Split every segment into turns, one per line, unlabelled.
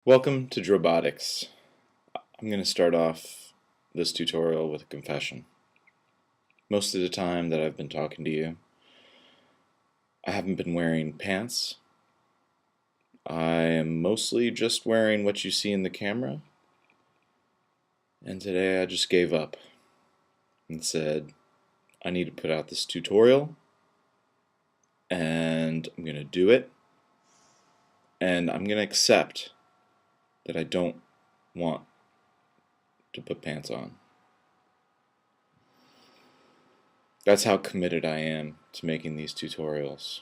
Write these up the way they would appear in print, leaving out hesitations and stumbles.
Welcome to Drobotics. I'm going to start off this tutorial with a confession. Most of the time that I've been talking to you, I haven't been wearing pants. I am mostly just wearing what you see in the camera. And today I just gave up and said, I need to put out this tutorial, and I'm going to do it, and I'm going to accept that I don't want to put pants on. That's how committed I am to making these tutorials.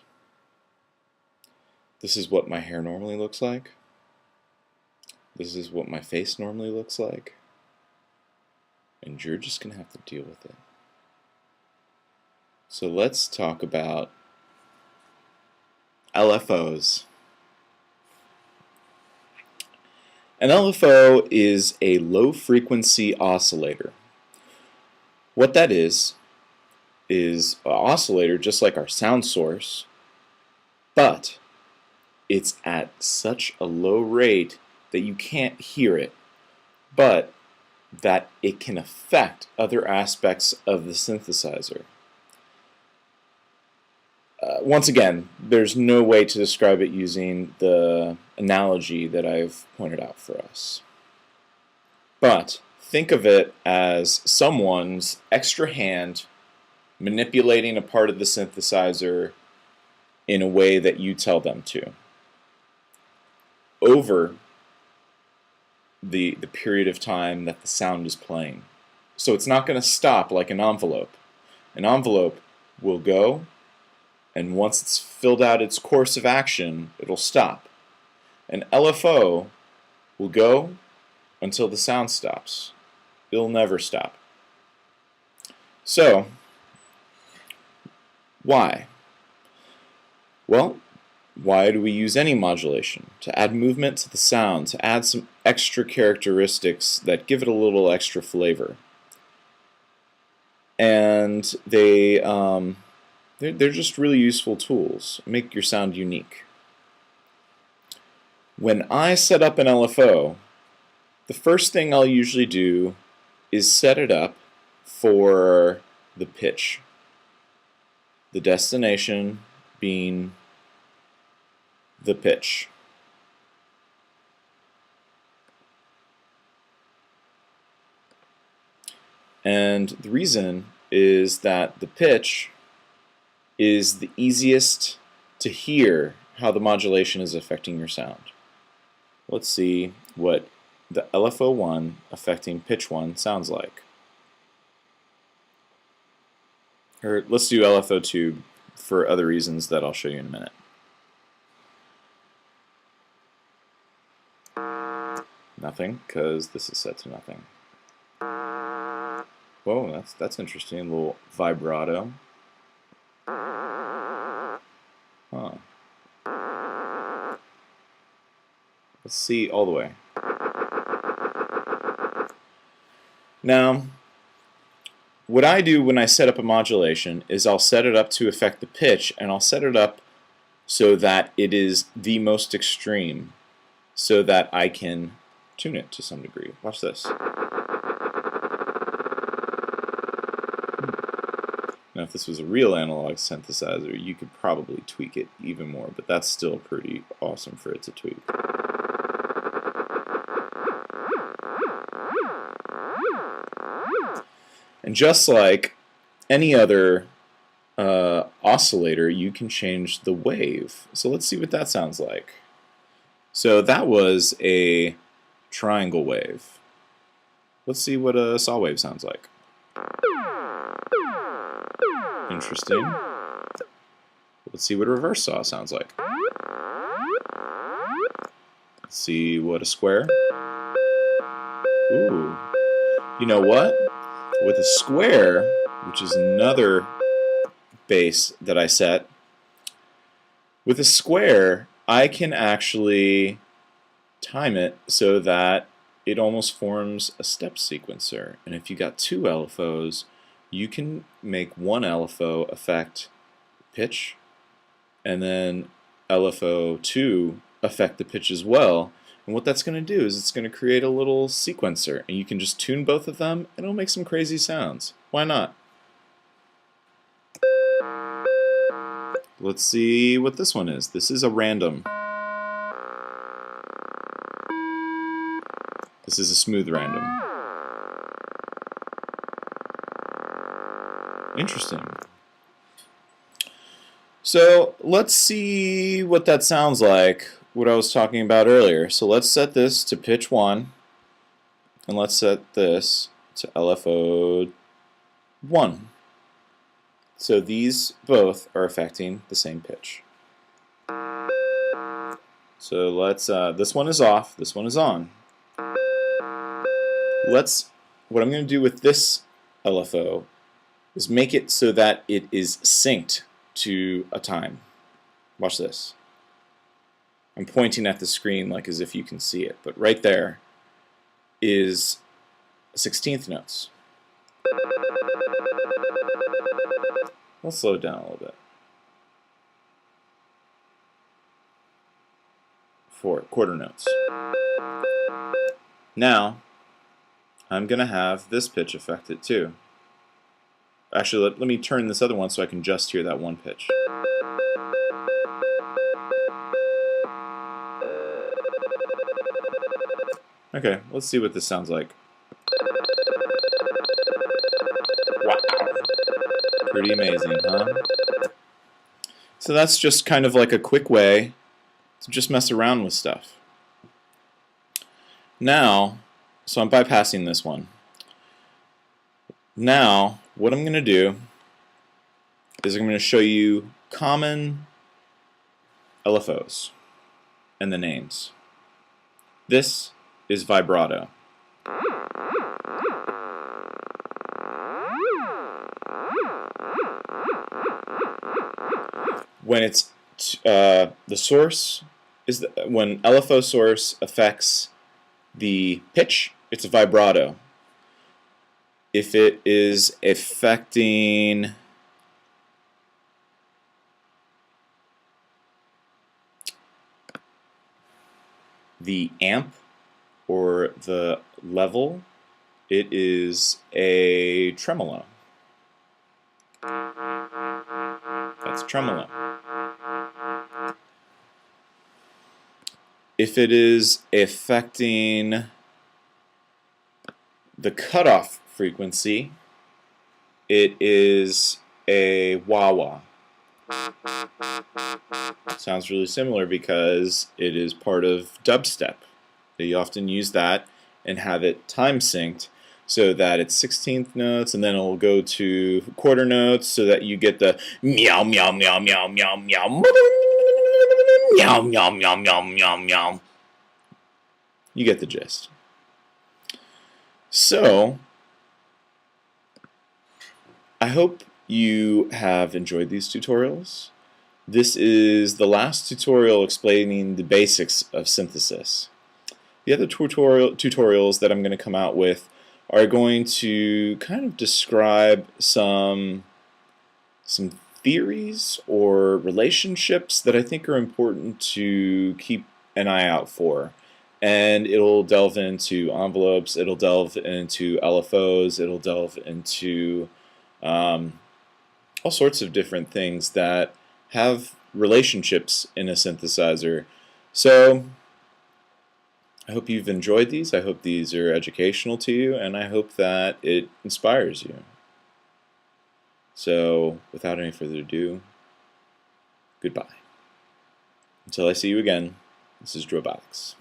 This is what my hair normally looks like. This is what my face normally looks like. And you're just going to have to deal with it. So let's talk about LFOs. An LFO is a low-frequency oscillator. What that is an oscillator just like our sound source, but it's at such a low rate that you can't hear it, but that it can affect other aspects of the synthesizer. Once again, there's no way to describe it using the analogy that I've pointed out for us. But think of it as someone's extra hand manipulating a part of the synthesizer in a way that you tell them to over the period of time that the sound is playing. So it's not going to stop like an envelope. An envelope will go, and once it's filled out its course of action, it'll stop. An LFO will go until the sound stops. It'll never stop. So, why? Well, why do we use any modulation? To add movement to the sound, to add some extra characteristics that give it a little extra flavor. And they're just really useful tools. Make your sound unique. When I set up an LFO, the first thing I'll usually do is set it up for the pitch. The destination being the pitch. And the reason is that the pitch is the easiest to hear how the modulation is affecting your sound. Let's see what the LFO1 affecting pitch 1 sounds like. Or let's do LFO2 for other reasons that I'll show you in a minute. Nothing, because this is set to nothing. Whoa, that's interesting. A little vibrato. Huh. Let's see all the way. Now, what I do when I set up a modulation is I'll set it up to affect the pitch, and I'll set it up so that it is the most extreme, so that I can tune it to some degree. Watch this. Now, if this was a real analog synthesizer, you could probably tweak it even more, but that's still pretty awesome for it to tweak. And just like any other oscillator, you can change the wave. So let's see what that sounds like. So that was a triangle wave. Let's see what a saw wave sounds like. Interesting. Let's see what a reverse saw sounds like. Let's see what a square. Ooh. You know what? With a square, which is another bass that I set, with a square, I can actually time it so that it almost forms a step sequencer. And if you got two LFOs, you can make one LFO affect pitch, and then LFO2 affect the pitch as well, And what that's going to do is it's going to create a little sequencer, and you can just tune both of them and it'll make some crazy sounds. Why not? Let's see what this one is. This is a random. This is a smooth random. Interesting. So let's see what that sounds like, what I was talking about earlier. So let's set this to pitch 1, and let's set this to LFO 1. So these both are affecting the same pitch. So let's, this one is off, this one is on. What I'm going to do with this LFO is make it so that it is synced to a time. Watch this. I'm pointing at the screen like as if you can see it, but right there is 16th notes. Let's slow it down a little bit. 4 quarter notes. Now, I'm going to have this pitch affected too. Actually, let me turn this other one so I can just hear that one pitch. Okay, let's see what this sounds like. Wow. Pretty amazing, huh? So that's just kind of like a quick way to just mess around with stuff. Now, so I'm bypassing this one. Now, what I'm going to do is I'm going to show you common LFOs and the names. This is vibrato. When it's the source is when LFO source affects the pitch, it's a vibrato. If it is affecting the amp or the level, it is a tremolo. That's tremolo. If it is affecting the cutoff frequency, it is a wah-wah. Sounds really similar because it is part of dubstep. You often use that and have it time synced so that it's 16th notes, and then it'll go to quarter notes so that you get the meow meow meow meow meow meow meow meow meow meow meow meow. You get the gist. So I hope you have enjoyed these tutorials. This is the last tutorial explaining the basics of synthesis. The other tutorials that I'm going to come out with are going to kind of describe some theories or relationships that I think are important to keep an eye out for. And it'll delve into envelopes, it'll delve into LFOs, it'll delve into all sorts of different things that have relationships in a synthesizer. So I hope you've enjoyed these. I hope these are educational to you, and I hope that it inspires you. So without any further ado, goodbye. Until I see you again, this is Drobotics.